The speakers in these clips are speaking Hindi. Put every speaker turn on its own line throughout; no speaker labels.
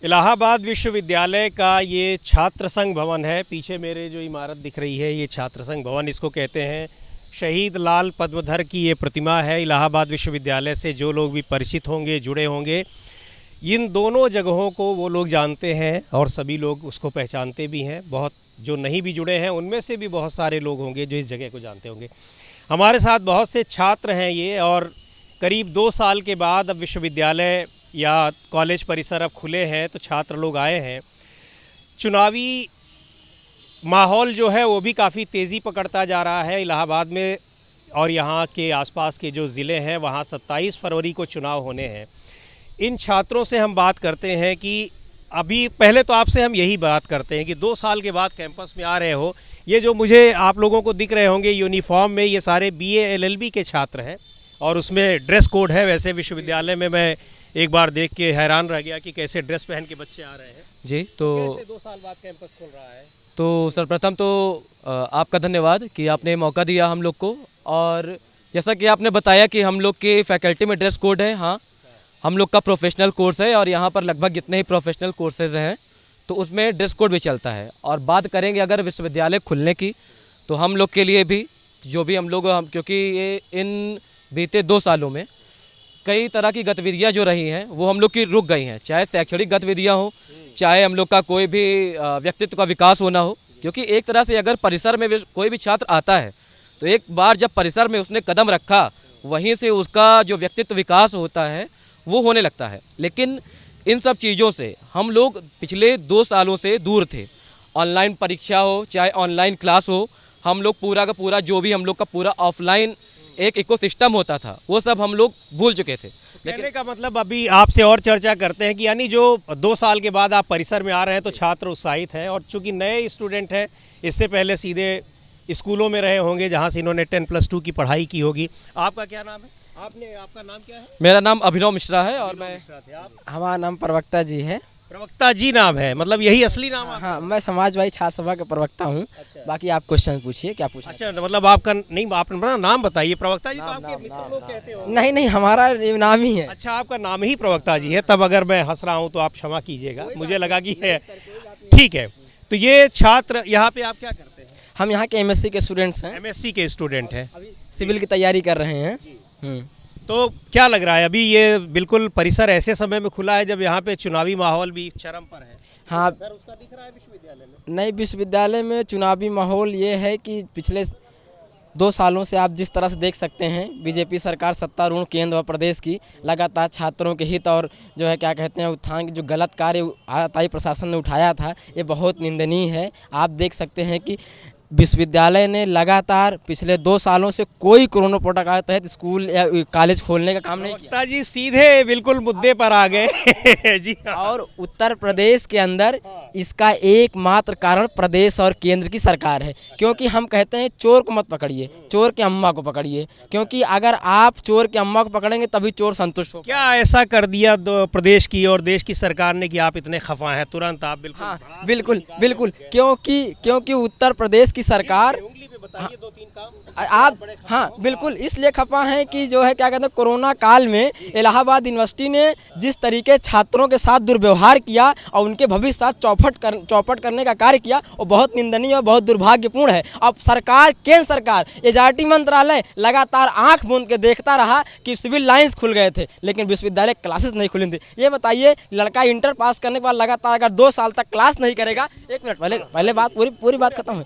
इलाहाबाद विश्वविद्यालय का ये छात्र संघ भवन है। पीछे मेरे जो इमारत दिख रही है ये छात्र संघ भवन इसको कहते हैं। शहीद लाल पद्मधर की ये प्रतिमा है। इलाहाबाद विश्वविद्यालय से जो लोग भी परिचित होंगे, जुड़े होंगे, इन दोनों जगहों को वो लोग जानते हैं और सभी लोग उसको पहचानते भी हैं। बहुत जो नहीं भी जुड़े हैं उनमें से भी बहुत सारे लोग होंगे जो इस जगह को जानते होंगे। हमारे साथ बहुत से छात्र हैं ये, और करीब 2 साल के बाद अब विश्वविद्यालय या कॉलेज परिसर अब खुले हैं तो छात्र लोग आए हैं। चुनावी माहौल जो है वो भी काफ़ी तेज़ी पकड़ता जा रहा है इलाहाबाद में, और यहाँ के आसपास के जो ज़िले हैं वहाँ 27 फरवरी को चुनाव होने हैं। इन छात्रों से हम बात करते हैं कि अभी पहले तो आपसे हम यही बात करते हैं कि 2 साल के बाद कैंपस में आ रहे हो, ये जो मुझे आप लोगों को दिख रहे होंगे यूनिफॉर्म में, ये सारे BA LLB के छात्र हैं और उसमें ड्रेस कोड है। वैसे विश्वविद्यालय में मैं एक बार देख के हैरान रह गया कि कैसे ड्रेस पहन के बच्चे आ रहे हैं
जी। तो
कैसे 2 साल बाद कैंपस खुल रहा है।
तो सर्वप्रथम तो आपका धन्यवाद कि आपने मौका दिया हम लोग को। और जैसा कि आपने बताया कि हम लोग के फैकल्टी में ड्रेस कोड है। हाँ, हम लोग का प्रोफेशनल कोर्स है और यहाँ पर लगभग जितने ही प्रोफेशनल कोर्सेज हैं तो उसमें ड्रेस कोड भी चलता है। और बात करेंगे अगर विश्वविद्यालय खुलने की, तो हम लोग के लिए भी जो भी हम लोग क्योंकि ये इन बीते 2 सालों में कई तरह की गतिविधियाँ जो रही हैं वो हम लोग की रुक गई हैं, चाहे शैक्षणिक गतिविधियाँ हो, चाहे हम लोग का कोई भी व्यक्तित्व का विकास होना हो। क्योंकि एक तरह से अगर परिसर में कोई भी छात्र आता है तो एक बार जब परिसर में उसने कदम रखा, वहीं से उसका जो व्यक्तित्व विकास होता है वो होने लगता है। लेकिन इन सब चीज़ों से हम लोग पिछले 2 सालों से दूर थे। ऑनलाइन परीक्षा हो, चाहे ऑनलाइन क्लास हो, हम लोग पूरा का पूरा जो भी हम लोग का पूरा ऑफलाइन एक इकोसिस्टम होता था वो सब हम लोग भूल चुके थे।
कहने का मतलब अभी आपसे और चर्चा करते हैं कि यानी जो 2 साल के बाद आप परिसर में आ रहे हैं तो छात्र उत्साहित हैं, और चूंकि नए स्टूडेंट हैं, इससे पहले सीधे स्कूलों में रहे होंगे जहां से इन्होंने 10+2 की पढ़ाई की होगी। आपका क्या नाम है? आपका नाम क्या है?
मेरा नाम अभिनव मिश्रा है और मैं
हमारा नाम प्रवक्ता जी है।
प्रवक्ता जी नाम है, मतलब यही असली नाम है?
हाँ, मैं समाजवादी छात्र सभा का प्रवक्ता हूँ।
अच्छा।
बाकी आप क्वेश्चन पूछिए, क्या पूछना?
अच्छा, मतलब आपका नहीं, आप अपना नाम बताइए। प्रवक्ता जी तो आपके मित्र लोग कहते हो।
नहीं, हमारा नाम ही है।
अच्छा, आपका नाम ही प्रवक्ता जी है। तब अगर मैं हंस रहा हूँ तो आप क्षमा कीजिएगा, मुझे लगा कि है। ठीक है, तो ये छात्र यहाँ पे आप क्या करते हैं?
हम यहाँ के MSc के स्टूडेंट्स हैं।
MSc के स्टूडेंट हैं,
सिविल की तैयारी कर रहे हैं।
तो क्या लग रहा है अभी ये बिल्कुल परिसर ऐसे समय में खुला है जब यहाँ पे चुनावी माहौल भी चरम पर है?
हाँ
सर, उसका दिख रहा है विश्वविद्यालय में?
नहीं, विश्वविद्यालय में चुनावी माहौल ये है कि पिछले 2 सालों से आप जिस तरह से देख सकते हैं, बीजेपी सरकार सत्तारूढ़ केंद्र व प्रदेश की लगातार छात्रों के हित और जो है क्या कहते हैं उत्थान की जो गलत कार्य आताई प्रशासन ने उठाया था, ये बहुत निंदनीय है। आप देख सकते हैं कि विश्वविद्यालय ने लगातार पिछले 2 सालों से कोई कोरोना प्रोटोकॉल के तहत स्कूल या कॉलेज खोलने का काम नहीं किया।
जी सीधे बिल्कुल मुद्दे पर आ गए। जी हाँ।
और उत्तर प्रदेश के अंदर इसका एकमात्र कारण प्रदेश और केंद्र की सरकार है। क्योंकि हम कहते हैं चोर को मत पकड़िए, चोर के अम्मा को पकड़िए। क्योंकि अगर आप चोर के अम्मा को पकड़ेंगे तभी चोर संतुष्ट हो।
क्या ऐसा कर दिया प्रदेश की और देश की सरकार ने कि आप इतने खफा हैं? तुरंत आप बिल्कुल।
हाँ, बिल्कुल। क्योंकि उत्तर प्रदेश की सरकार,
बताइए 2-3 काम
आप, हाँ बिल्कुल, इसलिए खपा हैं कि जो है क्या कहते हैं कोरोना काल में इलाहाबाद यूनिवर्सिटी ने जिस तरीके छात्रों के साथ दुर्व्यवहार किया और उनके भविष्य साथ चौपट करने का कार्य किया, वो बहुत निंदनीय और बहुत दुर्भाग्यपूर्ण है। अब सरकार, केंद्र सरकार, एचआरटी मंत्रालय लगातार आंख मूंद के देखता रहा कि सिविल लाइन्स खुल गए थे लेकिन विश्वविद्यालय क्लासेस नहीं खुली थी। ये बताइए, लड़का इंटर पास करने के बाद लगातार अगर 2 साल तक क्लास नहीं करेगा, 1 मिनट पहले बात पूरी बात खत्म है।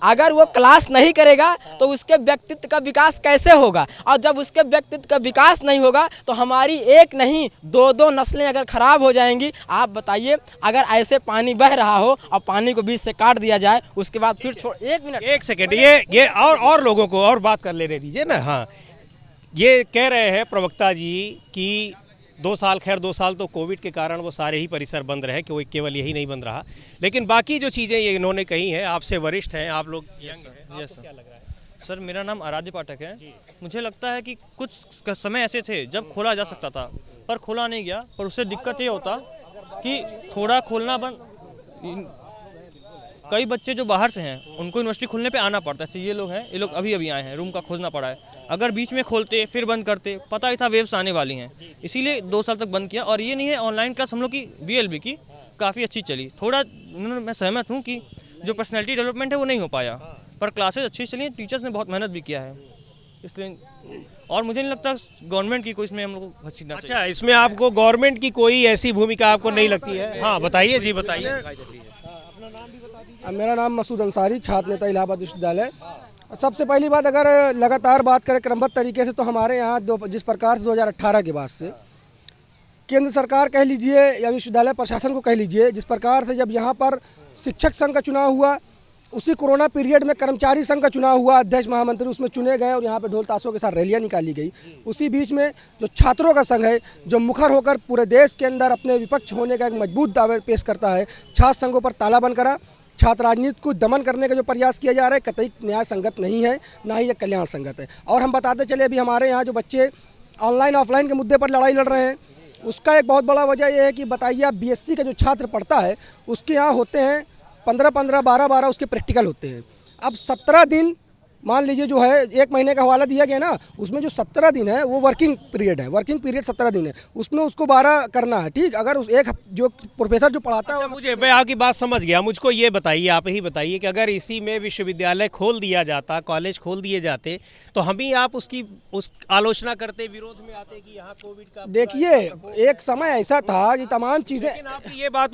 अगर वो क्लास नहीं करेगा तो उसके व्यक्तित्व का विकास कैसे होगा? और जब उसके व्यक्तित्व का विकास नहीं होगा तो हमारी एक नहीं 2 नस्लें अगर खराब हो जाएंगी। आप बताइए, अगर ऐसे पानी बह रहा हो और पानी को बीच से काट दिया जाए, उसके बाद फिर 1 मिनट
1 सेकेंड, ये और लोगों को और बात कर लेने दीजिए ना। हाँ, ये कह रहे हैं प्रवक्ता जी कि 2 साल, खैर 2 साल तो कोविड के कारण वो सारे ही परिसर बंद रहे, कि केवल यही नहीं बंद रहा, लेकिन बाकी जो चीज़ें ये इन्होंने कही हैं, आपसे वरिष्ठ हैं, आप लोग यंग हैं, आपको क्या लग रहा है?
सर, मेरा नाम आराध्य पाठक है। मुझे लगता है कि कुछ समय ऐसे थे जब खोला जा सकता था पर खोला नहीं गया। पर उससे दिक्कत ये होता कि थोड़ा खोलना बंद कई बच्चे जो बाहर से हैं उनको यूनिवर्सिटी खुलने पे आना पड़ता है। जैसे ये लोग हैं, ये लोग अभी अभी आए हैं, रूम का खोजना पड़ा है। अगर बीच में खोलते फिर बंद करते, पता ही था वेव्स आने वाली हैं, इसीलिए 2 साल तक बंद किया। और ये नहीं है, ऑनलाइन क्लास हम लोग की BLB की काफ़ी अच्छी चली। थोड़ा मैं सहमत हूँ कि जो पर्सनैलिटी डेवलपमेंट है वो नहीं हो पाया, पर क्लासेज अच्छी चली, टीचर्स ने बहुत मेहनत भी किया है, इसलिए। और मुझे नहीं लगता गवर्नमेंट की कोई इसमें हम लोग को हसीना चाहिए।
अच्छा, इसमें आपको गवर्नमेंट की कोई ऐसी भूमिका आपको नहीं लगती है? हाँ बताइए जी, बताइए।
मेरा नाम मसूद अंसारी, छात्र नेता इलाहाबाद विश्वविद्यालय। सबसे पहली बात, अगर लगातार बात करें क्रमबद्ध तरीके से, तो हमारे यहाँ जिस प्रकार से 2018 के बाद से केंद्र सरकार कह लीजिए या विश्वविद्यालय प्रशासन को कह लीजिए, जिस प्रकार से जब यहाँ पर शिक्षक संघ का चुनाव हुआ, उसी कोरोना पीरियड में कर्मचारी संघ का चुनाव हुआ, अध्यक्ष महामंत्री उसमें चुने गए और यहाँ पे ढोल ताशों के साथ रैलियाँ निकाली गई। उसी बीच में जो छात्रों का संघ है, जो मुखर होकर पूरे देश के अंदर अपने विपक्ष होने का एक मजबूत दावे पेश करता है, छात्र संघों पर ताला बंद करा, छात्र राजनीति को दमन करने का जो प्रयास किया जा रहा है, कतई न्याय संगत नहीं है, ना ही ये कल्याण संगत है। और हम बताते चले, अभी हमारे यहाँ जो बच्चे ऑनलाइन ऑफलाइन के मुद्दे पर लड़ाई लड़ रहे हैं, उसका एक बहुत बड़ा वजह यह है कि बताइए आप, BSc का जो छात्र पढ़ता है उसके यहाँ होते हैं 15-15, 12-12 उसके प्रैक्टिकल होते हैं। अब 17 दिन मान लीजिए जो है 1 महीने का हवाला दिया गया ना, उसमें जो 17 दिन है वो वर्किंग पीरियड है, वर्किंग पीरियड 17 दिन है, उसमें उसको 12 करना है। ठीक, अगर उस जो प्रोफेसर जो पढ़ाता है,
मुझे, मैं आपकी बात समझ गया। मुझको ये बताइए, आप ही बताइए कि अगर इसी में विश्वविद्यालय खोल दिया जाता, कॉलेज खोल दिए जाते, तो हम ही आप उसकी आलोचना करते, विरोध में आते कि यहाँ कोविड का।
देखिए एक समय ऐसा था कि तमाम चीज़ें,
आपकी ये बात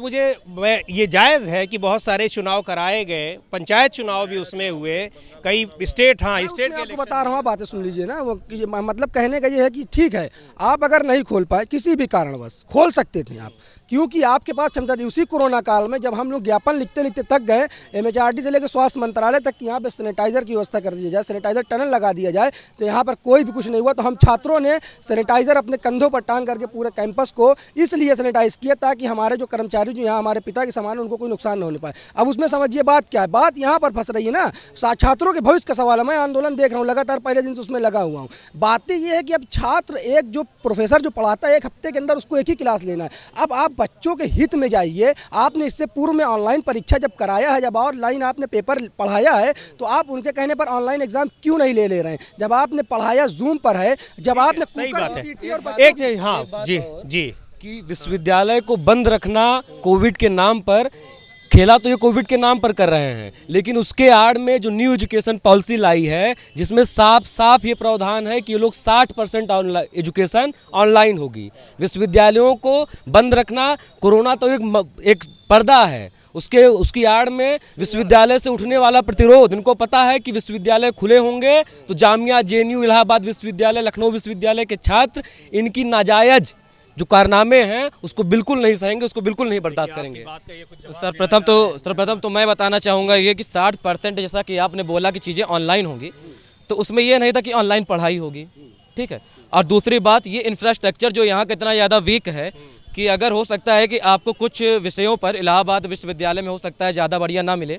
ये जायज़ है कि बहुत सारे चुनाव कराए गए, पंचायत चुनाव भी उसमें हुए, कई स्टेट, हाँ स्टेट के
आपको बता रहा हूँ, बातें सुन लीजिए ना। वो मतलब कहने का ये है कि ठीक है, आप अगर नहीं खोल पाए किसी भी कारणवश, खोल सकते थे आप, क्योंकि आपके पास क्षमता थी। उसी कोरोना काल में जब हम लोग ज्ञापन लिखते लिखते थक गए, MHRD से लेकर स्वास्थ्य मंत्रालय तक यहाँ पे सैनिटाइजर की व्यवस्था कर दी जाए, सैनिटाइजर टनल लगा दिया जाए, तो यहाँ पर कोई भी कुछ नहीं हुआ। तो हम छात्रों ने सैनिटाइजर अपने कंधों पर टांग करके पूरे कैंपस को इसलिए सैनिटाइज किया ताकि हमारे जो कर्मचारी जो यहाँ हमारे पिता के समान, उनको कोई नुकसान न होने पाए। अब उसमें समझिए बात क्या है, बात यहाँ पर फंस रही है ना, छात्रों के भविष्य का सवाल है। मैं आंदोलन देख रहा हूँ, लगातार पहले दिन से उसमें लगा हुआ हूँ। बातें ये है कि अब छात्र, एक जो प्रोफेसर जो पढ़ाता है 1 हफ्ते के अंदर उसको एक ही क्लास लेना है। अब आप बच्चों के हित में जाइए। आपने इससे पूर्व में ऑनलाइन परीक्षा जब कराया है, जब ऑनलाइन आपने पेपर पढ़ाया है, तो आप उनके कहने पर ऑनलाइन एग्जाम क्यों नहीं ले रहे हैं? जब आपने पढ़ाया जूम पर है, जब आपने
सही बात है।
एक
हाँ जी जी,
कि विश्वविद्यालय को बंद रखना कोविड के नाम पर, खेला तो ये कोविड के नाम पर कर रहे हैं, लेकिन उसके आड़ में जो न्यू एजुकेशन पॉलिसी लाई है, जिसमें साफ साफ ये प्रावधान है कि ये लोग 60% एजुकेशन ऑनलाइन होगी। विश्वविद्यालयों को बंद रखना, कोरोना तो एक पर्दा है, उसकी आड़ में विश्वविद्यालय से उठने वाला प्रतिरोध, इनको पता है कि विश्वविद्यालय खुले होंगे तो जामिया, JNU, इलाहाबाद विश्वविद्यालय, लखनऊ विश्वविद्यालय के छात्र इनकी नाजायज जो कारनामे हैं उसको बिल्कुल नहीं सहेंगे, उसको बिल्कुल नहीं बर्दाश्त करेंगे। सर्वप्रथम तो मैं बताना चाहूँगा ये कि 60% जैसा कि आपने बोला कि चीज़ें ऑनलाइन होंगी, तो उसमें ये नहीं था कि ऑनलाइन पढ़ाई होगी, ठीक है। और दूसरी बात, ये इंफ्रास्ट्रक्चर जो यहाँ का इतना ज़्यादा वीक है कि अगर हो सकता है कि आपको कुछ विषयों पर इलाहाबाद विश्वविद्यालय में हो सकता है ज़्यादा बढ़िया ना मिले,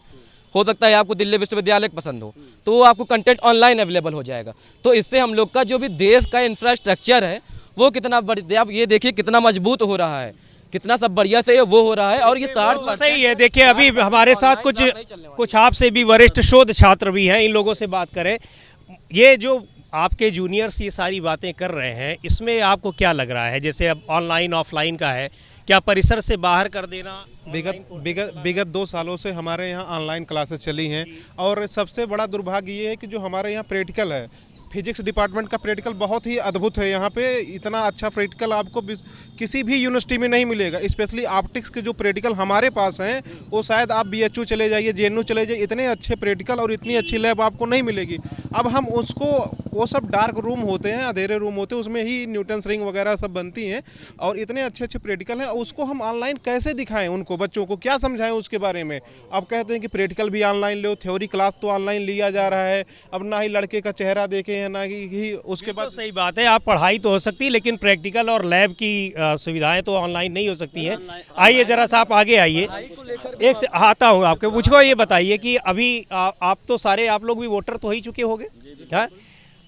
हो सकता है आपको दिल्ली विश्वविद्यालय पसंद हो, तो वो आपको कंटेंट ऑनलाइन अवेलेबल हो जाएगा। तो इससे हम लोग का जो भी देश का इंफ्रास्ट्रक्चर है वो कितना बढ़िया, आप ये देखिए कितना मजबूत हो रहा है, कितना सब बढ़िया से वो हो रहा है। और ये 60%
सही है। देखिए अभी हमारे साथ कुछ आपसे भी वरिष्ठ शोध छात्र भी हैं, इन लोगों से बात करें। ये जो आपके जूनियर्स ये सारी बातें कर रहे हैं, इसमें आपको क्या लग रहा है? जैसे अब ऑनलाइन ऑफलाइन का है, क्या परिसर से बाहर कर देना?
विगत 2 सालों से हमारे यहाँ ऑनलाइन क्लासेस चली हैं, और सबसे बड़ा दुर्भाग्य ये है कि जो हमारे यहाँ प्रैक्टिकल है, फिजिक्स डिपार्टमेंट का प्रैक्टिकल बहुत ही अद्भुत है। यहाँ पे इतना अच्छा प्रैक्टिकल आपको किसी भी यूनिवर्सिटी में नहीं मिलेगा। स्पेशली ऑप्टिक्स के जो प्रैक्टिकल हमारे पास हैं, वो शायद आप BHU चले जाइए, JNU चले जाइए, इतने अच्छे प्रैक्टिकल और इतनी अच्छी लैब आपको नहीं मिलेगी। अब हम उसको, वो सब डार्क रूम होते हैं, अंधेरे रूम होते हैं, उसमें ही न्यूटन्स रिंग वगैरह सब बनती हैं, और इतने अच्छे अच्छे प्रैक्टिकल हैं, उसको हम ऑनलाइन कैसे दिखाएं? उनको, बच्चों को क्या समझाएं उसके बारे में? अब कहते हैं कि प्रैक्टिकल भी ऑनलाइन लो, थ्योरी क्लास तो ऑनलाइन लिया जा रहा है। अब ना ही लड़के का चेहरा देखें, ना ही उसके बाद।
सही बात है, आप पढ़ाई तो हो सकती है, लेकिन प्रैक्टिकल और लैब की सुविधाएं तो ऑनलाइन नहीं हो सकती हैं। आइए जरा सा आप आगे आइए, एक से आता हूँ आपके। मुझको ये बताइए कि अभी आप तो सारे, आप लोग भी वोटर तो हो ही चुके होंगे, क्या?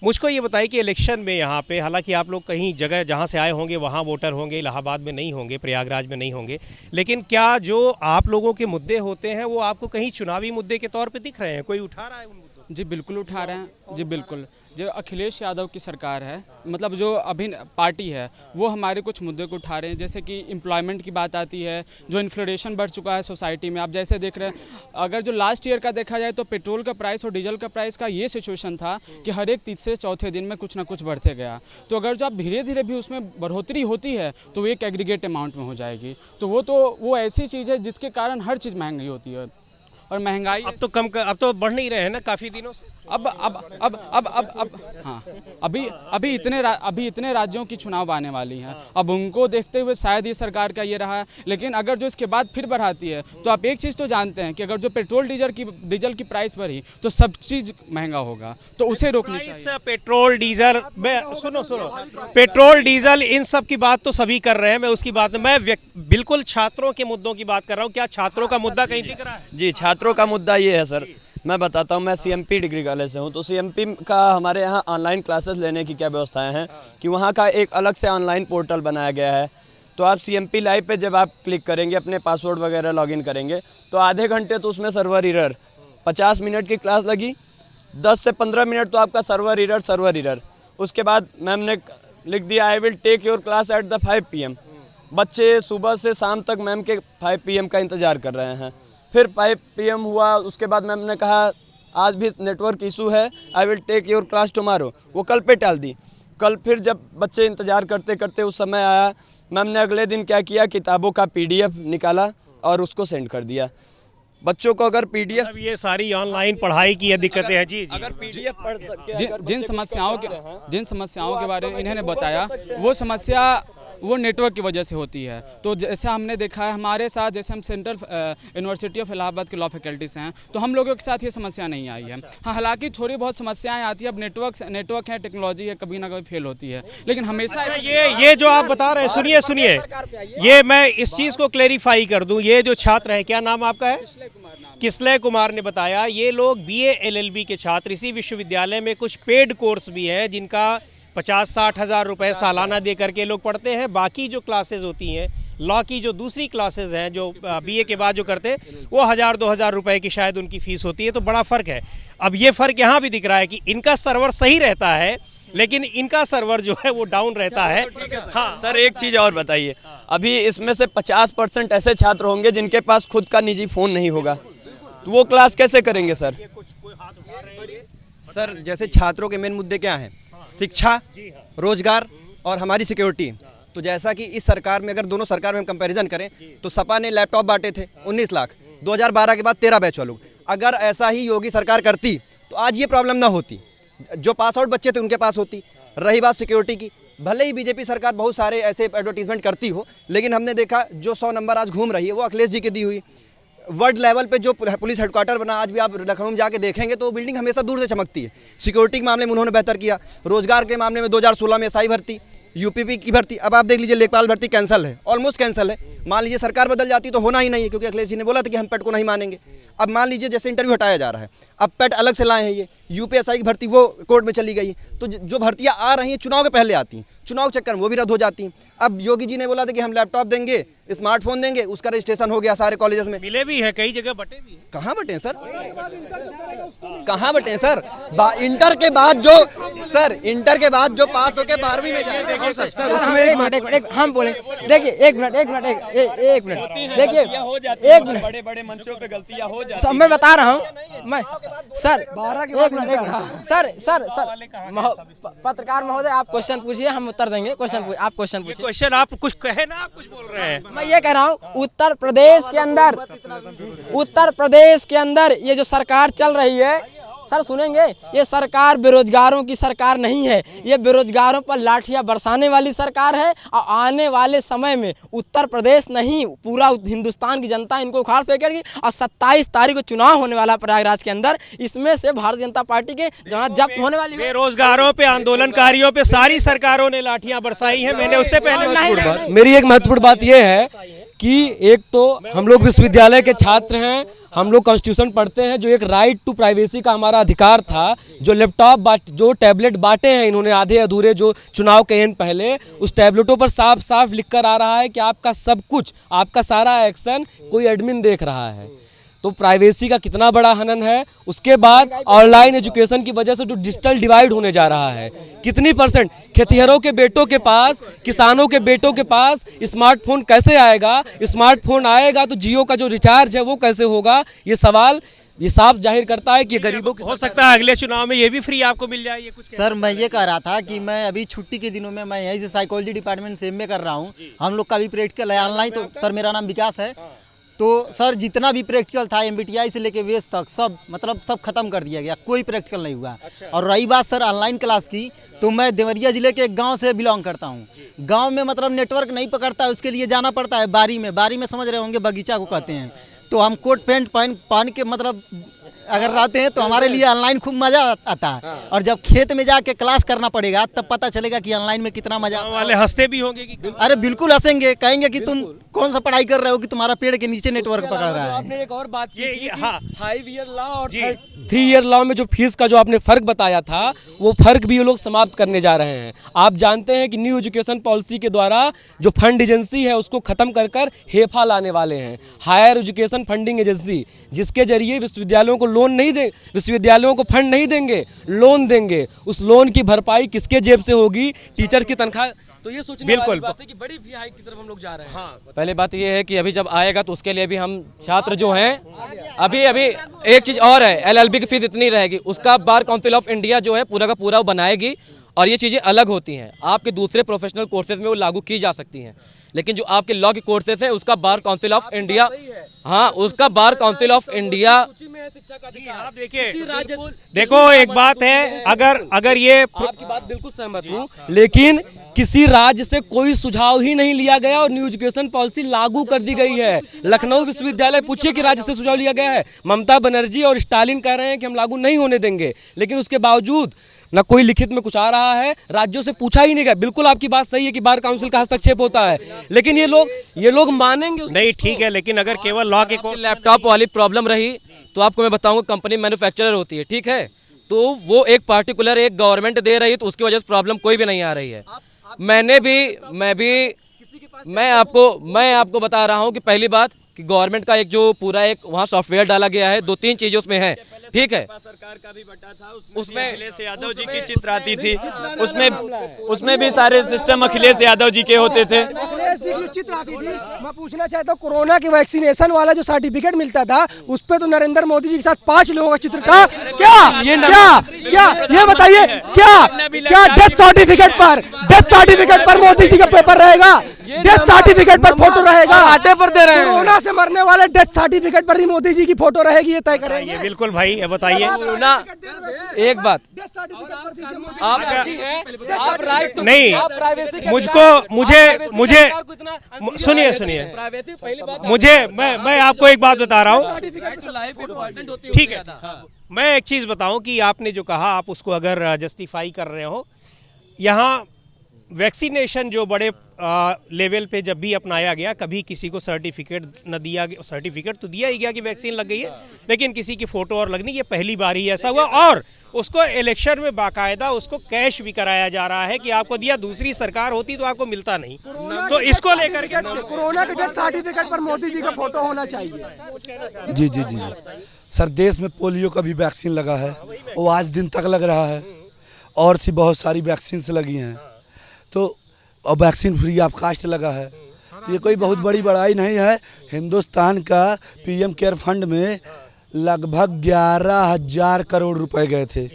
मुझको ये बताइए कि इलेक्शन में यहाँ पे, हालांकि आप लोग कहीं जगह जहाँ से आए होंगे वहाँ वोटर होंगे, इलाहाबाद में नहीं होंगे, प्रयागराज में नहीं होंगे, लेकिन क्या जो आप लोगों के मुद्दे होते हैं वो आपको कहीं चुनावी मुद्दे के तौर पे दिख रहे हैं? कोई उठा रहा है उन मुद्दों?
जी बिल्कुल उठा रहे हैं जी, बिल्कुल। जो अखिलेश यादव की सरकार है, मतलब जो अभी पार्टी है, वो हमारे कुछ मुद्दे को उठा रहे हैं। जैसे कि एम्प्लॉयमेंट की बात आती है, जो इन्फ्लेशन बढ़ चुका है सोसाइटी में। आप जैसे देख रहे हैं, अगर जो लास्ट ईयर का देखा जाए तो पेट्रोल का प्राइस और डीजल का प्राइस का ये सिचुएशन था कि हर एक तीसरे चौथे दिन में कुछ ना कुछ बढ़ते गया। तो अगर जो आप धीरे धीरे भी उसमें बढ़ोतरी होती है तो वो एक एग्रीगेट अमाउंट में हो जाएगी। तो वो ऐसी चीज़ है जिसके कारण हर चीज़ महंगी होती है। और महंगाई
अब तो अब तो बढ़ नहीं रहे हैं ना काफ़ी दिनों से।
अब हाँ, अभी इतने राज्यों की चुनाव आने वाली हैं। अब उनको देखते हुए शायद ये सरकार का ये रहा है। लेकिन अगर जो इसके बाद फिर बढ़ाती है तो आप एक चीज़ तो जानते हैं कि अगर जो पेट्रोल डीजल की प्राइस बढ़ी तो सब चीज़ महंगा होगा, तो उसे रोकनी चाहिए।
पेट्रोल डीजल, सुनो पेट्रोल डीजल इन सब की बात तो सभी कर रहे हैं, मैं उसकी बात मैं बिल्कुल छात्रों के मुद्दों की बात कर रहा हूँ। क्या छात्रों का मुद्दा कहीं दिख रहा है?
जी, छात्रों का मुद्दा ये है सर, मैं बताता हूँ। मैं सीएमपी डिग्री कॉलेज से हूँ, तो सीएमपी का हमारे यहाँ ऑनलाइन क्लासेस लेने की क्या व्यवस्थाएं हैं कि वहाँ का एक अलग से ऑनलाइन पोर्टल बनाया गया है। तो आप सीएमपी लाइव पे जब आप क्लिक करेंगे, अपने पासवर्ड वगैरह लॉगिन करेंगे, तो आधे घंटे तो उसमें सर्वर एरर, 50 मिनट की क्लास लगी, 10 से 15 मिनट तो आपका सर्वर एरर। उसके बाद मैम ने लिख दिया I will take your class at the 5 PM। बच्चे सुबह से शाम तक मैम के 5 PM का इंतज़ार कर रहे हैं। फिर 5 PM हुआ, उसके बाद मैम ने कहा आज भी नेटवर्क इशू है, I will take your class tomorrow. वो कल पे टाल दी। कल फिर जब बच्चे इंतज़ार करते करते उस समय आया, मैम ने अगले दिन क्या किया, किताबों का PDF निकाला और उसको सेंड कर दिया। बच्चों को अगर PDF,
अब ये सारी ऑनलाइन पढ़ाई की दिक्कतें हैं। जी,
अगर PDF पढ़ सके,
जिन समस्याओं के बारे में इन्होंने बताया, वो समस्या वो नेटवर्क की वजह से होती है। तो जैसे हमने देखा है हमारे साथ, जैसे हम सेंट्रल यूनिवर्सिटी ऑफ इलाहाबाद के लॉ फैकल्टी से हैं, तो हम लोगों के साथ ये समस्या नहीं आई है। हाँ, हालांकि थोड़ी बहुत समस्याएं आती है। अब नेटवर्क है, टेक्नोलॉजी है, कभी ना कभी फेल होती है, लेकिन हमेशा
ये जो आप बता रहे हैं, सुनिए, ये मैं इस चीज़ को क्लेरिफाई कर दूं। ये जो छात्र हैं, क्या नाम आपका है? किसलय कुमार ने बताया, ये लोग BA LLB के छात्र इसी विश्वविद्यालय में कुछ पेड कोर्स भी हैं जिनका 50-60 हज़ार रुपये सालाना दे करके लोग पढ़ते हैं। बाकी जो क्लासेस होती हैं, लॉ की जो दूसरी क्लासेस हैं, जो BA के बाद जो करते हैं, वो 1000-2000 रुपये की शायद उनकी फ़ीस होती है। तो बड़ा फ़र्क है। अब ये फ़र्क यहाँ भी दिख रहा है कि इनका सर्वर सही रहता है, लेकिन इनका सर्वर जो है वो डाउन रहता है।
हाँ सर, एक चीज़ और बताइए, अभी इसमें से 50% ऐसे छात्र होंगे जिनके पास खुद का निजी फ़ोन नहीं होगा, तो वो क्लास कैसे करेंगे सर?
सर, जैसे छात्रों के मेन मुद्दे क्या हैं? शिक्षा, रोजगार और हमारी सिक्योरिटी। तो जैसा कि इस सरकार में, अगर दोनों सरकार में हम कंपैरिजन करें, तो सपा ने लैपटॉप बांटे थे 19 लाख, 2012 के बाद 13 बैच वालों। अगर ऐसा ही योगी सरकार करती तो आज ये प्रॉब्लम ना होती, जो पास आउट बच्चे थे उनके पास होती। रही बात सिक्योरिटी की, भले ही बीजेपी सरकार बहुत सारे ऐसे एडवर्टीजमेंट करती हो, लेकिन हमने देखा जो 100 नंबर आज घूम रही है वो अखिलेश जी की दी हुई। वर्ल्ड लेवल पे जो पुलिस हेडक्वार्टर बना, आज भी आप लखनऊ में जाके देखेंगे तो वो बिल्डिंग हमेशा दूर से चमकती है। सिक्योरिटी के मामले में उन्होंने बेहतर किया। रोजगार के मामले में 2016 में SI भर्ती, UPP की भर्ती, अब आप देख लीजिए लेखपाल भर्ती कैंसिल है, ऑलमोस्ट कैंसिल है। मान लीजिए सरकार बदल जाती तो होना ही नहीं है, क्योंकि अखिलेश जी ने बोला था कि हम पेट को नहीं मानेंगे। अब मान लीजिए जैसे इंटरव्यू हटाया जा रहा है, अब पेट अलग से लाए हैं, ये UPSI की भर्ती वो कोर्ट में चली गई। तो जो भर्तियाँ आ रही हैं चुनाव के पहले आती हैं, चुनाव चक्कर में वो भी रद्द हो जाती हैं। अब योगी जी ने बोला था कि हम लैपटॉप देंगे, स्मार्टफोन देंगे, उसका रजिस्ट्रेशन हो गया सारे कॉलेजेस में।
मिले भी है, कई जगह बटे भी हैं।
कहाँ बटे हैं सर? कहाँ बटे हैं सर? इंटर के बाद जो पास होके 12वीं में जाए।
हम बोले, देखिए एक मिनट, देखिए एक मिनट,
बड़े मंचों पे गलतियां हो जाती
सब मैं बता रहा हूँ मैं सर।
12 के बाद
सर पत्रकार महोदय, आप क्वेश्चन पूछिए, हम उत्तर देंगे। आप क्वेश्चन पूछिए।
क्वेश्चन आप कुछ कहे ना, आप कुछ बोल रहे हैं।
मैं ये कह रहा हूँ, उत्तर प्रदेश के अंदर ये जो सरकार चल रही है, सर सुनेंगे, ये सरकार बेरोजगारों की सरकार नहीं है, ये बेरोजगारों पर लाठियां बरसाने वाली सरकार है। और आने वाले समय में उत्तर प्रदेश नहीं, पूरा हिंदुस्तान की जनता इनको उखाड़ फेंकेगी। और 27 तारीख को चुनाव होने वाला प्रयागराज के अंदर, इसमें से भारतीय जनता पार्टी के जहाँ जब्त होने वाली है।
बेरोजगारों पे, आंदोलनकारियों पे सारी सरकारों ने लाठियां बरसाई हैं। मैंने उससे पहले
मेरी एक महत्वपूर्ण बात यह है कि एक तो हम लोग विश्वविद्यालय के छात्र हैं हम लोग कॉन्स्टिट्यूशन पढ़ते हैं, जो एक राइट टू प्राइवेसी का हमारा अधिकार था, जो लैपटॉप जो टैबलेट बांटे हैं इन्होंने आधे अधूरे जो चुनाव के पहले, उस टैबलेटों पर साफ साफ लिख कर आ रहा है कि आपका सब कुछ, आपका सारा एक्शन कोई एडमिन देख रहा है। तो प्राइवेसी का कितना बड़ा हनन है। उसके बाद ऑनलाइन एजुकेशन की वजह से जो डिजिटल डिवाइड होने जा रहा है, कितनी परसेंट खेतिहरों के बेटों के पास, किसानों के बेटों के पास स्मार्टफोन कैसे आएगा, स्मार्टफोन आएगा तो जियो का जो रिचार्ज है वो कैसे होगा, ये सवाल ये साफ जाहिर करता है कि गरीबों की
हो सकता है अगले चुनाव में ये भी फ्री आपको मिल जाए। ये कुछ
सर मैं ये कह रहा था कि मैं अभी छुट्टी के दिनों में मैं यहीं से साइकोलॉजी डिपार्टमेंट से एमए कर रहा हूँ। हम लोग का भी प्रैक्टिकल है ऑनलाइन। तो सर मेरा नाम विकास है। तो सर जितना भी प्रैक्टिकल था MBTI से लेके वेस्ट तक सब मतलब सब खत्म कर दिया गया, कोई प्रैक्टिकल नहीं हुआ। और रही बात सर ऑनलाइन क्लास की, तो मैं देवरिया जिले के एक गांव से बिलोंग करता हूं। गांव में मतलब नेटवर्क नहीं पकड़ता है, उसके लिए जाना पड़ता है बारी में समझ रहे होंगे, बगीचा को कहते हैं। तो हम कोट पैंट पहन के मतलब अगर रहते हैं तो हमारे लिए ऑनलाइन खूब मजा आता है। और जब खेत में जाके क्लास करना पड़ेगा तब पता चलेगा कि ऑनलाइन में कितना मजा।
वाले हंसते भी होंगे कि
अरे बिल्कुल हंसेंगे, कहेंगे कि तुम कौन सा पढ़ाई कर रहे हो कि तुम्हारा पेड़ के नीचे नेटवर्क पकड़ रहा है।
आपने एक और बात की, 5 ईयर लॉ और 3 ईयर लॉ में जो फीस का जो आपने फर्क बताया था, वो फर्क भी ये लोग समाप्त करने जा रहे हैं। आप जानते हैं कि न्यू एजुकेशन पॉलिसी के द्वारा जो फंड एजेंसी है उसको खत्म कर हेफा लाने वाले हैं, हायर एजुकेशन फंडिंग एजेंसी, जिसके जरिए विश्वविद्यालयों को लोन नहीं दे, विश्वविद्यालयों को फंड नहीं देंगे, लोन देंगे। उस लोन की भरपाई किसके जेब से होगी? टीचर की तनख्वाह। तो ये सोचने बिल्कुल बात है कि बड़ी भी हाइक की तरफ हम लोग जा रहे हैं। हाँ। पहले बात ये है कि अभी जब आएगा तो उसके लिए भी हम छात्र जो हैं, अभी एक चीज और है, LLB की फीस इतनी रहेगी, उसका बार काउंसिल ऑफ इंडिया जो है पूरा का पूरा बनाएगी और ये चीज़ें अलग होती हैं। आपके दूसरे प्रोफेशनल कोर्सेज में वो लागू की जा सकती हैं, लेकिन जो आपके लॉ के कोर्सेज हैं उसका बार काउंसिल ऑफ इंडिया, हाँ उसका बार काउंसिल ऑफ इंडिया।
आप देखिए, देखो एक बात है, अगर ये
आपकी बात बिल्कुल सहमत हूँ, लेकिन किसी राज्य से कोई सुझाव ही नहीं लिया गया और न्यू एजुकेशन पॉलिसी लागू कर दी गई है। लखनऊ विश्वविद्यालय पूछिए कि राज्य से सुझाव लिया गया है। ममता बनर्जी और स्टालिन कह रहे हैं कि हम लागू नहीं होने देंगे, लेकिन उसके बावजूद न कोई लिखित में कुछ आ रहा है, राज्यों से पूछा ही नहीं गया। बिल्कुल आपकी बात सही है कि बार काउंसिल का हस्तक्षेप होता है, लेकिन ये लोग मानेंगे
नहीं? ठीक है, लेकिन अगर केवल लॉ के कोर्स
लैपटॉप वाली प्रॉब्लम रही तो आपको मैं बताऊंगा, कंपनी मैन्युफैक्चरर होती है, ठीक है, तो वो एक पार्टिकुलर एक गवर्नमेंट दे रही है तो उसकी वजह से प्रॉब्लम कोई भी नहीं आ रही है। मैं आपको बता रहा हूँ कि पहली बात कि गवर्नमेंट का एक जो पूरा एक वहाँ सॉफ्टवेयर डाला गया है, 2-3 चीजें उसमें है, ठीक है।
सरकार का भी बटा था, उसमें अखिलेश यादव जी की चित्र आती थी, उसमें भी सारे सिस्टम अखिलेश यादव जी के होते थे।
अखिलेश जी की चित्र आती थी। मैं पूछना चाहता हूँ, कोरोना के वैक्सीनेशन वाला जो सर्टिफिकेट मिलता था उस पे तो नरेंद्र मोदी जी के साथ 5 लोगों का चित्र था। क्या ये बताइए, क्या डेथ सर्टिफिकेट पर मोदी जी का पेपर रहेगा? डेथ सर्टिफिकेट पर फोटो रहेगा?
आटे पर दे रहे हैं।
कोरोना से मरने वाले डेथ सर्टिफिकेट पर ही मोदी जी की फोटो रहेगी, ये तय करेंगे।
बिल्कुल भाई, ये बताइए
ना एक बात,
नहीं मुझे सुनिए मैं आपको एक बात बता रहा हूँ, ठीक है। मैं एक चीज बताऊं कि आपने जो कहा आप उसको अगर जस्टिफाई कर रहे हो, यहाँ वैक्सीनेशन जो बड़े लेवल पे जब भी अपनाया गया, कभी किसी को सर्टिफिकेट न दिया गया। सर्टिफिकेट तो दिया ही गया कि वैक्सीन लग गई है, लेकिन किसी की फोटो और लगनी, ये पहली बार ही ऐसा हुआ। और उसको इलेक्शन में बाकायदा उसको कैश भी कराया जा रहा है कि आपको दिया, दूसरी सरकार होती तो आपको मिलता नहीं। तो इसको लेकर के
कोरोना के डेथ सर्टिफिकेट पर मोदी जी का फोटो होना चाहिए।
जी सर, देश में पोलियो का भी वैक्सीन लगा है, वो आज दिन तक लग रहा है, और थी बहुत सारी वैक्सीन से लगी हैं, तो अब वैक्सीन फ्री ऑफ कास्ट लगा है। तो ये कोई बहुत बड़ी बड़ाई नहीं है। हिंदुस्तान का PM केयर फंड में लगभग 11,000 करोड़ रुपए गए थे,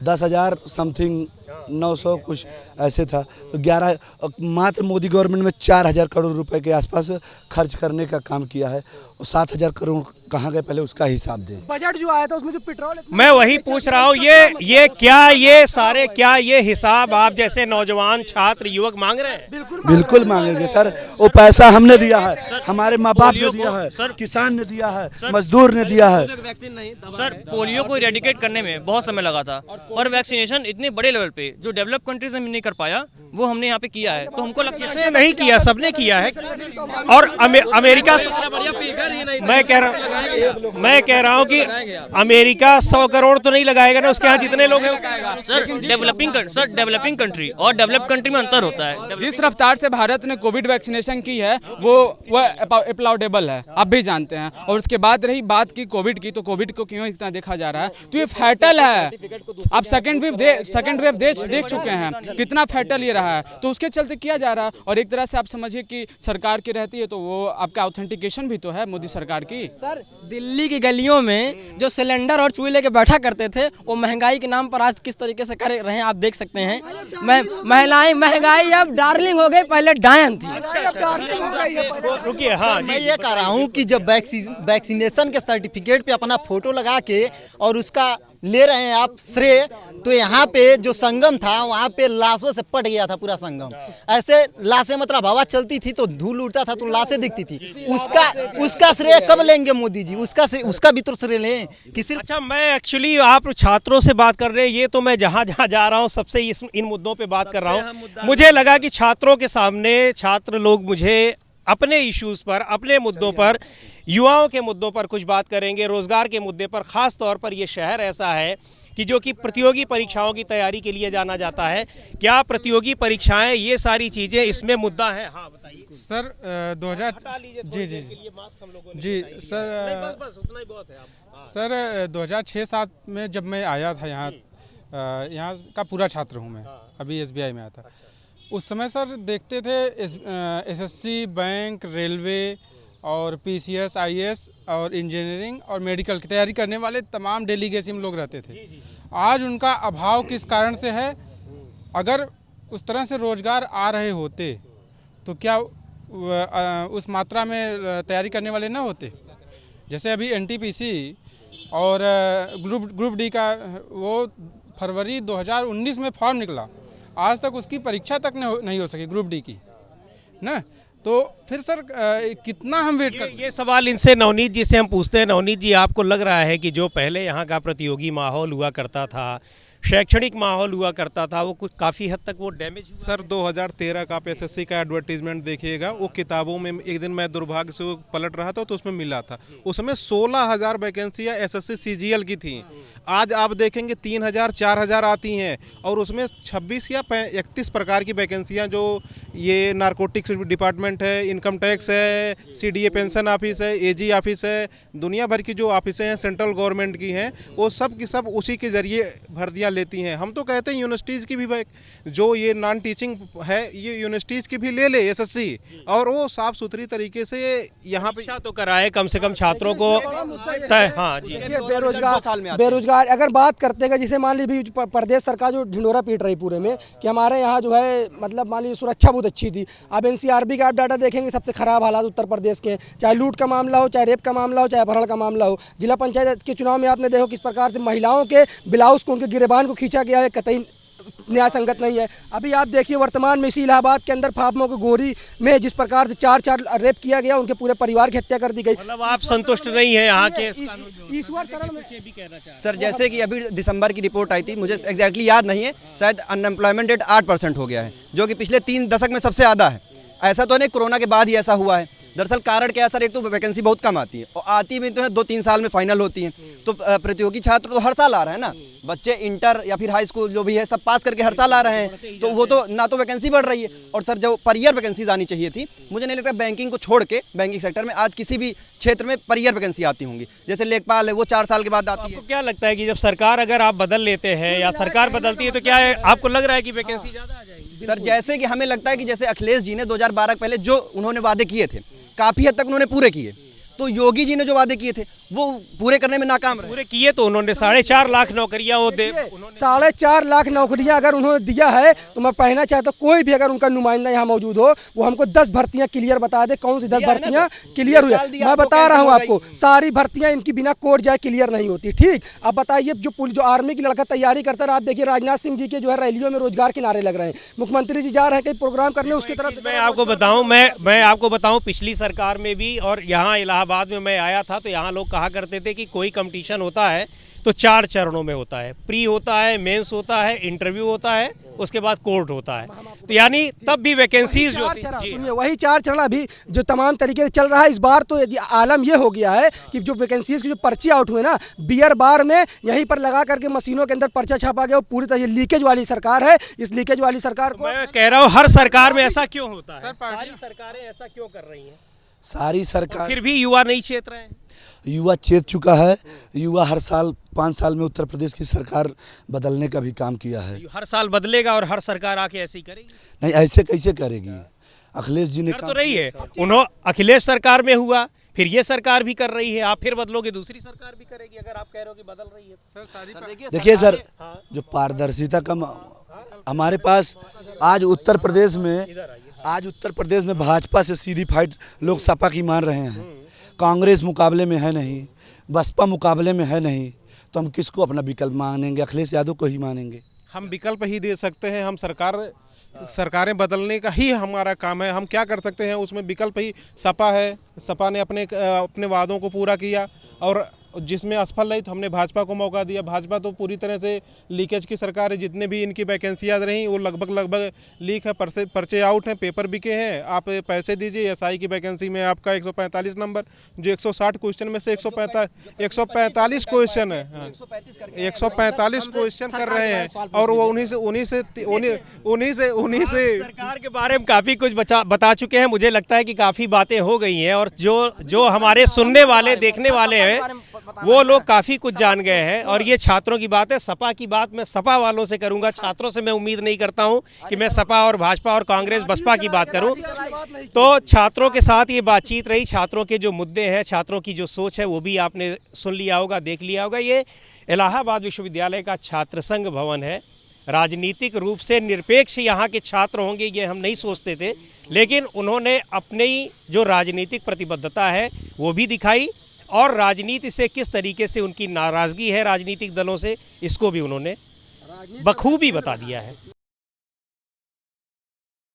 10,000 समथिंग 900 कुछ ऐसे था। तो 11 मात्र मोदी गवर्नमेंट में 4,000 करोड़ रुपए के आसपास खर्च करने का काम किया है, और 7,000 करोड़ कहाँ गए पहले उसका हिसाब दे।
बजट जो आया था उसमें जो पेट्रोल,
मैं वही पूछ रहा हूँ, ये हिसाब आप जैसे नौजवान छात्र युवक मांग रहे हैं?
बिल्कुल मांगेंगे सर। वो पैसा हमने दिया है, हमारे माँ बाप ने दिया है, किसान ने दिया है, मजदूर ने दिया है।
सर पोलियो को इरेडिकेट करने में बहुत समय लगा था, और वैक्सीनेशन इतने बड़े लेवल पे, जो डेवलप कंट्रीज में नहीं कर पाया वो हमने यहाँ पे किया है। तो हमको लगता
किसने नहीं किया, सबने किया है। और अमेरिका, मैं कह रहा हूँ कि अमेरिका 100 करोड़ तो नहीं लगाएगा ना, उसके यहाँ जितने लोग हैं।
सर डेवलपिंग कंट्री और डेवलप कंट्री में अंतर होता है।
जिस रफ्तार से भारत ने कोविड वैक्सीनेशन की है वो अप्लाउडेबल है, आप भी जानते हैं। और उसके बाद रही बात की कोविड की, तो कोविड को क्यों इतना देखा जा रहा है, तो ये फैटल है। आप सेकेंड वेव देख चुके हैं कितना फैटल ये रहा है, तो उसके चलते किया जा रहा है। और एक तरह से आप समझिए कि सरकार की रहती है तो वो आपका ऑथेंटिकेशन भी तो है मोदी सरकार की।
सर दिल्ली की गलियों में जो सिलेंडर और चूल्हे लेके बैठा करते थे, वो महंगाई के नाम पर आज किस तरीके से कर रहे हैं आप देख सकते हैं। महिलाएं, महंगाई अब डार्लिंग हो गई, पहले डायन थी।
रुकिए, हाँ
मैं ये कह रहा हूँ कि जब वैक्सीनेशन के सर्टिफिकेट पे अपना फोटो लगा के और उसका ले रहे हैं आप श्रेय, तो यहाँ पे जो संगम था वहाँ पे लाशों से पट गया था पूरा संगम। ऐसे लाशें, मतलब हवा चलती थी तो धूल उड़ता था तो लाशें दिखती थी। उसका श्रेय कब लेंगे मोदी जी? उसका भी तो श्रेय लें किसी।
अच्छा, मैं एक्चुअली आप छात्रों से बात कर रहे हैं, ये तो मैं जहाँ जहाँ जा रहा हूँ सबसे इन मुद्दों पे बात कर रहा हूँ। मुझे लगा कि छात्रों के सामने छात्र लोग मुझे अपने इश्यूज पर, अपने मुद्दों पर, युवाओं के मुद्दों पर कुछ बात करेंगे, रोजगार के मुद्दे पर। खास तौर पर ये शहर ऐसा है कि जो कि प्रतियोगी परीक्षाओं की तैयारी के लिए जाना जाता है। क्या प्रतियोगी परीक्षाएं, ये सारी चीजें इसमें मुद्दा है? हाँ बताइए
सर। 2000 जी सर,
उतना ही बहुत है आप।
सर 2006-07 में जब मैं आया था यहाँ का पूरा छात्र हूँ मैं, अभी SBI में आया था। उस समय सर देखते थे SSC, बैंक, रेलवे और PCS, IAS और इंजीनियरिंग और मेडिकल की तैयारी करने वाले तमाम डेलीगेसी में लोग रहते थे। आज उनका अभाव किस कारण से है? अगर उस तरह से रोजगार आ रहे होते तो क्या उस मात्रा में तैयारी करने वाले ना होते? जैसे अभी NTPC और ग्रुप D का वो फरवरी 2019 में फॉर्म निकला, आज तक उसकी परीक्षा तक नहीं हो सकी ग्रुप D की ना। तो फिर सर कितना हम वेट कर।
ये सवाल इनसे नवनीत जी से हम पूछते हैं। नवनीत जी, आपको लग रहा है कि जो पहले यहाँ का प्रतियोगी माहौल हुआ करता था, शैक्षणिक माहौल हुआ करता था, वो कुछ काफ़ी हद तक वो डैमेज?
सर 2013 का आप SSC का एडवर्टीजमेंट देखिएगा, वो किताबों में एक दिन मैं दुर्भाग्य से पलट रहा था तो उसमें मिला था, उसमें 16,000 वैकेंसियाँ SSC CGL की थी। आज आप देखेंगे 3,000 4,000 आती हैं, और उसमें 26 या 31 प्रकार की वैकेंसियाँ, जो ये नारकोटिक्स डिपार्टमेंट है, इनकम टैक्स है, CDA पेंशन ऑफिस है, AG ऑफिस है, दुनिया भर की जो ऑफिसें हैं सेंट्रल गवर्नमेंट की हैं, वो सब की सब उसी के ज़रिए भर्तियाँ लेती हैं। हम तो कहते हैं यूनिवर्सिटीज़ की भी, जो ये नॉन टीचिंग है, ये यूनिवर्सिटीज़ की भी ले ले SSC, और वो साफ़ सुथरी तरीके से यहाँ पे
तो कराए कम से कम छात्रों को। हाँ जी,
बेरोजगार अगर बात करते हैं, जिसे मान लीजिए प्रदेश सरकार जो ढिंडोरा पीट रही पूरे में कि हमारे यहाँ जो है, मतलब मान लीजिए सुरक्षा बहुत अच्छी थी। अब NCRB का आप डाटा देखेंगे, सबसे खराब हालात उत्तर प्रदेश के, चाहे लूट का मामला हो, चाहे रेप का मामला हो, चाहे अपहरण का मामला हो। जिला पंचायत के चुनाव में आपने देखो किस प्रकार से महिलाओं के ब्लाउज को, उनके गिरेबान को खींचा गया है, कतई न्याय संगत नहीं है। अभी आप देखिए वर्तमान में इसी इलाहाबाद के अंदर फार्मों को गोरी में जिस प्रकार से 4 रेप किया गया, उनके पूरे परिवार की हत्या कर दी गई।
मतलब आप संतुष्ट नहीं है यहाँ के?
ईश्वर शरण में
सर, जैसे कि अभी दिसंबर की रिपोर्ट आई थी, मुझे एग्जैक्टली याद नहीं है, शायद अनएम्प्लॉयमेंट रेट 8% हो गया है, जो कि पिछले 3 दशक में सबसे ज़्यादा है। ऐसा तो नहीं कोरोना के बाद ही ऐसा हुआ है। दरअसल कारण क्या है सर, एक तो वैकेंसी बहुत कम आती है, और आती भी तो है 2-3 साल में फाइनल होती हैं। तो प्रतियोगी छात्र तो हर साल आ रहे हैं ना, बच्चे इंटर या फिर हाई स्कूल जो भी है सब पास करके हर साल आ रहे हैं, तो वो तो ना तो वैकेंसी बढ़ रही है। और सर जो पर ईयर वैकेंसीज आनी चाहिए थी, मुझे नहीं लगता बैंकिंग को छोड़ के, बैंकिंग सेक्टर में आज किसी भी क्षेत्र में पर ईयर वैकेंसी आती होंगी। जैसे लेखपाल है, वो 4 साल के बाद आती है।
क्या लगता है कि जब सरकार, अगर आप बदल लेते हैं या सरकार बदलती है, तो क्या है, आपको लग रहा है कि वैकेंसी ज़्यादा आ जाएगी?
सर जैसे कि हमें लगता है कि जैसे अखिलेश जी ने 2012 पहले जो उन्होंने वादे किए थे, काफ़ी हद तक उन्होंने पूरे किए, तो योगी जी ने जो वादे किए थे वो पूरे करने में नाकाम रहे।
पूरे किए तो उन्होंने 4.5 लाख नौकरियां वो दे,
4.5 लाख नौकरियां अगर उन्होंने दिया है, तो मैं कहना चाहता हूँ कोई भी अगर उनका नुमाइंदा यहाँ मौजूद हो, वो हमको 10 भर्तियां क्लियर बता दे, कौन सी 10 भर्तियां क्लियर हुई। मैं बता रहा हूँ आपको, सारी भर्तियां इनकी बिना कोर्ट जाए क्लियर नहीं होती। ठीक, अब बताइए, जो आर्मी की लड़का तैयारी करता है, आप देखिए राजनाथ सिंह जी के जो है रैलियों में रोजगार के नारे लग रहे हैं, मुख्यमंत्री जी जा रहे हैं कहीं प्रोग्राम करने, उसकी तरफ
मैं आपको बताऊं पिछली सरकार में भी, और यहाँ इलाहाबाद में मैं आया था, तो यहाँ लोग कहा करते थे कि कोई कंपटीशन होता है तो 4 चरणों में होता है, प्री होता है, मेंस होता है, इंटरव्यू होता है, उसके बाद कोर्ट होता है। तो यानी तब भी वैकेंसीज जो होती हैं,
सुनिए वही 4 चरण अभी जो तमाम तरीके से चल रहा है। इस बार तो आलम ये हो गया है कि जो वैकेंसीज की जो पर्ची आउट हुए ना, बियर बार में यहीं पर लगा करके मशीनों के अंदर पर्चा छापा गया। वो पूरी तरह लीकेज वाली सरकार है। इस लीकेज वाली सरकार को
मैं कह रहा हूँ हर सरकार में ऐसा क्यों होता है? सारी सरकारें ऐसा क्यों कर रही हैं?
सारी सरकार
फिर भी युवा नहीं चेत रहे हैं।
युवा चेत चुका है। युवा हर साल 5 साल में उत्तर प्रदेश की सरकार बदलने का भी काम किया है।
हर साल बदलेगा और हर सरकार आके ऐसे ही करेगी?
नहीं, ऐसे कैसे करेगी? अखिलेश जी ने
कर तो रही है। अखिलेश सरकार में हुआ, फिर ये सरकार भी कर रही है, आप फिर बदलोगे दूसरी सरकार भी करेगी। अगर आप कह रहे हो कि बदल रही है,
देखिए सर, जो पारदर्शिता का हमारे पास आज उत्तर प्रदेश में भाजपा से सीधी फाइट लोग सपा की मान रहे हैं। कांग्रेस मुकाबले में है नहीं, बसपा मुकाबले में है नहीं, तो हम किसको अपना विकल्प मानेंगे? अखिलेश यादव को ही मानेंगे।
हम विकल्प ही दे सकते हैं। हम सरकारें बदलने का ही हमारा काम है। हम क्या कर सकते हैं? उसमें विकल्प ही सपा है। सपा ने अपने वादों को पूरा किया और जिसमें असफल रही तो हमने भाजपा को मौका दिया। भाजपा तो पूरी तरह से लीकेज की सरकार है। जितने भी इनकी वैकेंसियाँ रहीं वो लगभग लीक है, पर्चे आउट हैं, पेपर बिके हैं। आप पैसे दीजिए। एसआई की वैकेंसी में आपका 145 नंबर, जो 160 क्वेश्चन में से 145 क्वेश्चन है, 145 क्वेश्चन कर रहे हैं और वो उन्हीं से
सरकार के बारे में काफ़ी कुछ बता चुके हैं। मुझे लगता है कि काफ़ी बातें हो गई हैं और जो हमारे सुनने वाले देखने वाले हैं वो लोग काफ़ी कुछ जान गए हैं। और ये छात्रों की बात है। सपा की बात मैं सपा वालों से करूंगा, छात्रों से मैं उम्मीद नहीं करता हूं कि मैं सपा और भाजपा और कांग्रेस बसपा की बात करूं। तो छात्रों के साथ ये बातचीत रही। छात्रों के जो मुद्दे हैं, छात्रों की जो सोच है, वो भी आपने सुन लिया होगा, देख लिया होगा। ये इलाहाबाद विश्वविद्यालय का छात्र संघ भवन है। राजनीतिक रूप से निरपेक्ष यहाँ के छात्र होंगे ये हम नहीं सोचते थे, लेकिन उन्होंने अपनी जो राजनीतिक प्रतिबद्धता है वो भी दिखाई और राजनीति से किस तरीके से उनकी नाराज़गी है राजनीतिक दलों से, इसको भी उन्होंने बखूबी बता दिया है।